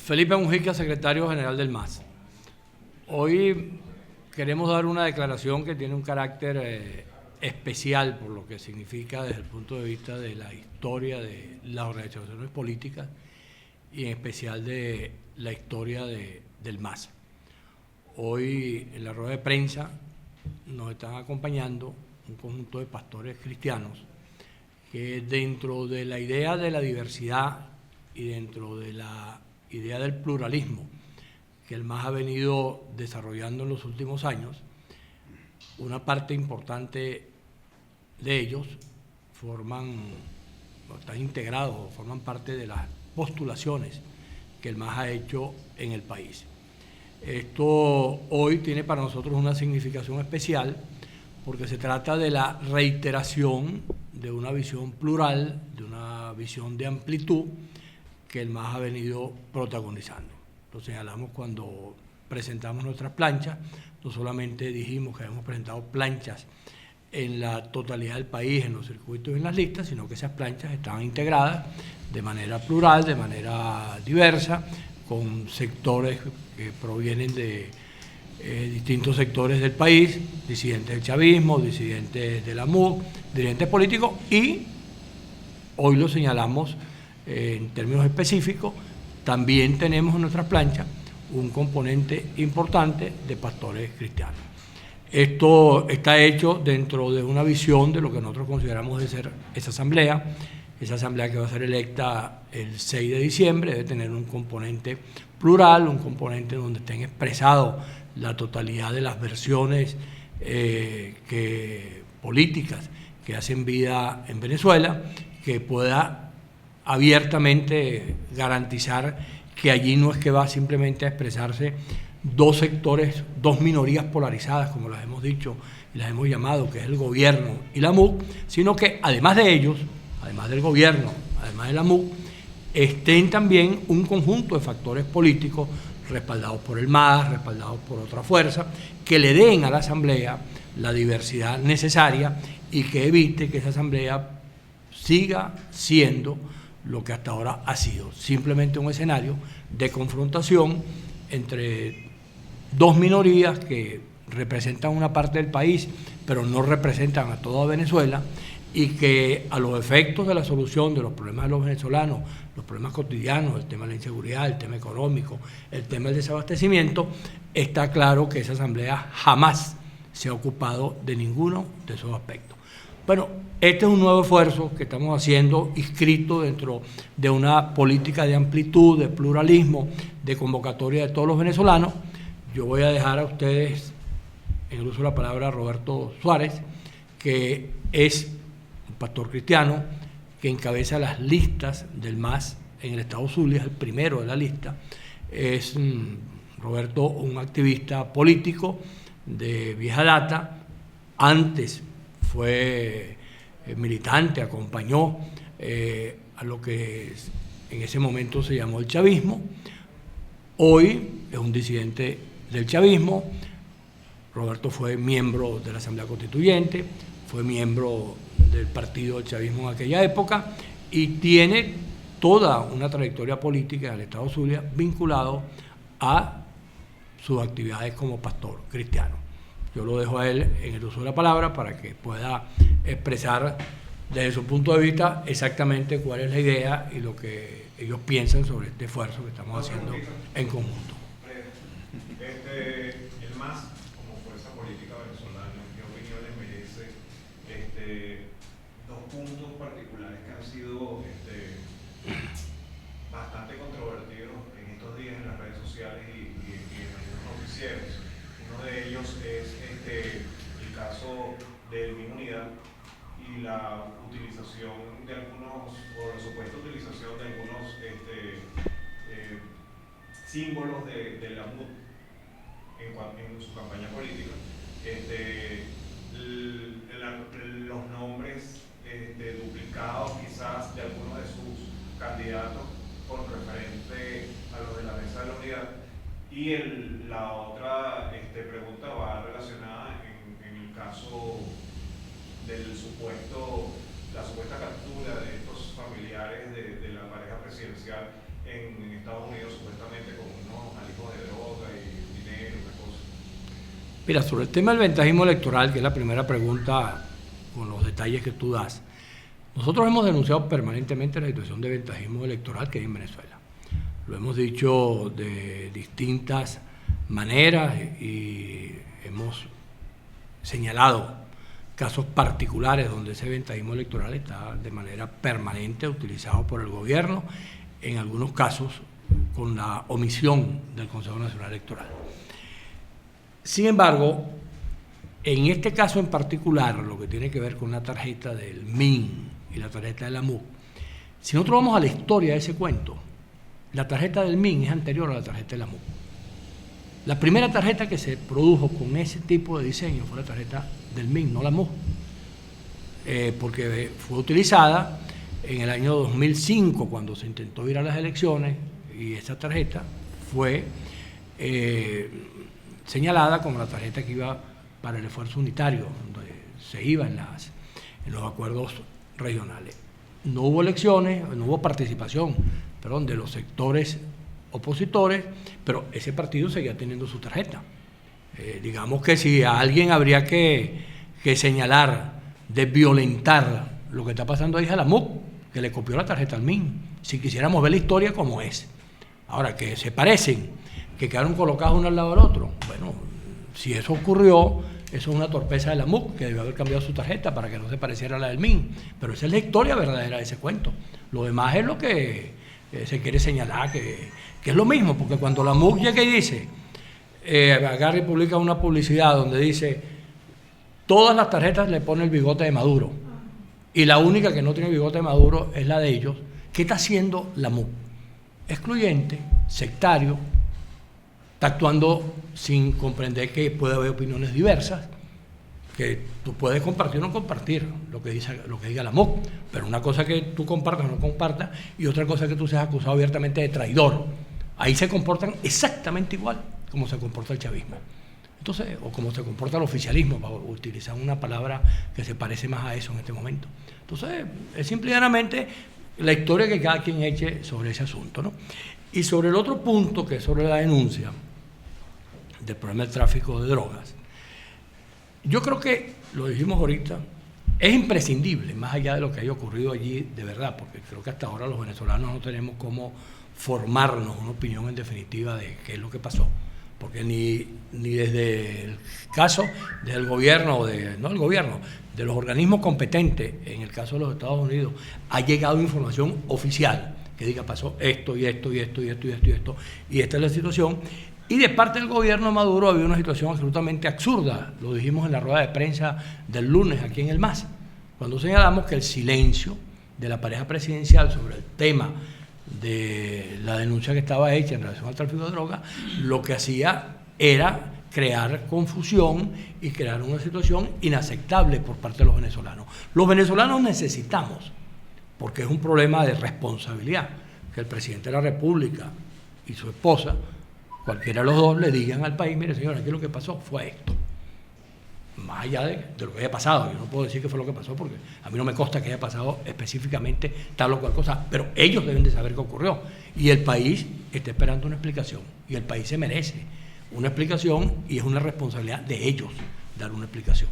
Felipe Mujica, secretario general del MAS. Hoy queremos dar una declaración que tiene un carácter especial por lo que significa desde el punto de vista de la historia de las organizaciones políticas y en especial de la historia del MAS. Hoy en la rueda de prensa nos están acompañando un conjunto de pastores cristianos que dentro de la idea de la diversidad y dentro de la idea del pluralismo que el MAS ha venido desarrollando en los últimos años, una parte importante de ellos están integrados, forman parte de las postulaciones que el MAS ha hecho en el país. Esto hoy tiene para nosotros una significación especial porque se trata de la reiteración de una visión plural, de una visión de amplitud que el MAS ha venido protagonizando. Lo señalamos cuando presentamos nuestras planchas, no solamente dijimos que habíamos presentado planchas en la totalidad del país, en los circuitos y en las listas, sino que esas planchas estaban integradas de manera plural, de manera diversa, con sectores que provienen de distintos sectores del país, disidentes del chavismo, disidentes de la MUC, dirigentes políticos, y hoy lo señalamos en términos específicos. También tenemos en nuestras planchas un componente importante de pastores cristianos. Esto está hecho dentro de una visión de lo que nosotros consideramos de ser esa asamblea que va a ser electa el 6 de diciembre, debe tener un componente plural, un componente donde estén expresados la totalidad de las versiones políticas que hacen vida en Venezuela, que pueda abiertamente garantizar que allí no es que va simplemente a expresarse dos sectores, dos minorías polarizadas, como las hemos dicho y las hemos llamado, que es el gobierno y la MUC, sino que además de ellos, además del gobierno, además de la MUC, estén también un conjunto de factores políticos respaldados por el MAS, respaldados por otra fuerza, que le den a la Asamblea la diversidad necesaria y que evite que esa Asamblea siga siendo lo que hasta ahora ha sido, simplemente un escenario de confrontación entre dos minorías que representan una parte del país, pero no representan a toda Venezuela, y que a los efectos de la solución de los problemas de los venezolanos, los problemas cotidianos, el tema de la inseguridad, el tema económico, el tema del desabastecimiento, está claro que esa asamblea jamás se ha ocupado de ninguno de esos aspectos. Bueno, este es un nuevo esfuerzo que estamos haciendo, inscrito dentro de una política de amplitud, de pluralismo, de convocatoria de todos los venezolanos. Yo voy a dejar a ustedes en el uso de la palabra a Roberto Suárez, que es un pastor cristiano que encabeza las listas del MAS en el estado Zulia, es el primero de la lista. Es Roberto, un activista político de vieja data, antes fue militante, acompañó a lo que en ese momento se llamó el chavismo. Hoy es un disidente del chavismo. Roberto fue miembro de la Asamblea Constituyente, fue miembro del partido del chavismo en aquella época y tiene toda una trayectoria política del estado Zulia vinculado a sus actividades como pastor cristiano. Yo lo dejo a él en el uso de la palabra para que pueda expresar desde su punto de vista exactamente cuál es la idea y lo que ellos piensan sobre este esfuerzo que estamos haciendo en conjunto. El MAS, como fuerza política venezolana, ¿qué opiniones merece dos puntos particulares que han sido bastante controvertidos en estos días en las redes sociales y en algunos noticieros? Uno de ellos es el caso del Mi Unidad y la utilización de algunos, o la supuesta utilización de algunos símbolos de la MUD en su campaña política. Los nombres duplicados quizás de algunos de sus candidatos con referente a los de la Mesa de la Unidad. Y la otra pregunta va relacionada en el caso de la supuesta captura de estos familiares de la pareja presidencial en Estados Unidos supuestamente con unos alijos de droga y dinero y cosas. Mira, sobre el tema del ventajismo electoral, que es la primera pregunta con los detalles que tú das, nosotros hemos denunciado permanentemente la situación de ventajismo electoral que hay en Venezuela. Lo hemos dicho de distintas maneras y hemos señalado casos particulares donde ese ventajismo electoral está de manera permanente utilizado por el gobierno, en algunos casos con la omisión del Consejo Nacional Electoral. Sin embargo, en este caso en particular, lo que tiene que ver con la tarjeta del MIN y la tarjeta de la MUC, si nosotros vamos a la historia de ese cuento, la tarjeta del MIN es anterior a la tarjeta de la MUC. La primera tarjeta que se produjo con ese tipo de diseño fue la tarjeta del MIN, no la MUC, porque fue utilizada en el año 2005 cuando se intentó ir a las elecciones y esa tarjeta fue señalada como la tarjeta que iba para el esfuerzo unitario, donde se iba en los acuerdos regionales. No hubo elecciones, no hubo participación, de los sectores opositores, pero ese partido seguía teniendo su tarjeta. Digamos que si a alguien habría que señalar de violentar lo que está pasando ahí es a la MUC, que le copió la tarjeta al MIN, si quisiéramos ver la historia como es. Ahora, que se parecen, que quedaron colocados uno al lado del otro, bueno, si eso ocurrió, eso es una torpeza de la MUC, que debió haber cambiado su tarjeta para que no se pareciera a la del MIN, pero esa es la historia verdadera de ese cuento. Lo demás es lo que se quiere señalar, que es lo mismo, porque cuando la MUC llega y dice, agarra y publica una publicidad donde dice, todas las tarjetas le pone el bigote de Maduro, y la única que no tiene bigote de Maduro es la de ellos, ¿qué está haciendo la MUC? Excluyente, sectario, está actuando sin comprender que puede haber opiniones diversas, que tú puedes compartir o no compartir lo que diga la MUC, pero una cosa que tú compartas o no compartas y otra cosa que tú seas acusado abiertamente de traidor. Ahí se comportan exactamente igual como se comporta el chavismo. Entonces, o como se comporta el oficialismo, para utilizar una palabra que se parece más a eso en este momento. Entonces, es simplemente la historia que cada quien eche sobre ese asunto, ¿no? Y sobre el otro punto, que es sobre la denuncia del problema del tráfico de drogas, yo creo que, lo dijimos ahorita, es imprescindible, más allá de lo que haya ocurrido allí de verdad, porque creo que hasta ahora los venezolanos no tenemos cómo formarnos una opinión en definitiva de qué es lo que pasó, porque ni desde el caso del gobierno, no el gobierno, de los organismos competentes, en el caso de los Estados Unidos, ha llegado información oficial que diga pasó esto y esto y esto y esto y esto y esto, y esta es la situación. Y de parte del gobierno de Maduro había una situación absolutamente absurda, lo dijimos en la rueda de prensa del lunes aquí en el MAS, cuando señalamos que el silencio de la pareja presidencial sobre el tema de la denuncia que estaba hecha en relación al tráfico de drogas, lo que hacía era crear confusión y crear una situación inaceptable por parte de los venezolanos. Los venezolanos necesitamos, porque es un problema de responsabilidad, que el presidente de la República y su esposa, cualquiera de los dos, le digan al país, mire señor, aquí lo que pasó fue esto. Más allá de lo que haya pasado, yo no puedo decir que fue lo que pasó porque a mí no me consta que haya pasado específicamente tal o cual cosa, pero ellos deben de saber qué ocurrió. Y el país está esperando una explicación, y el país se merece una explicación, y es una responsabilidad de ellos dar una explicación.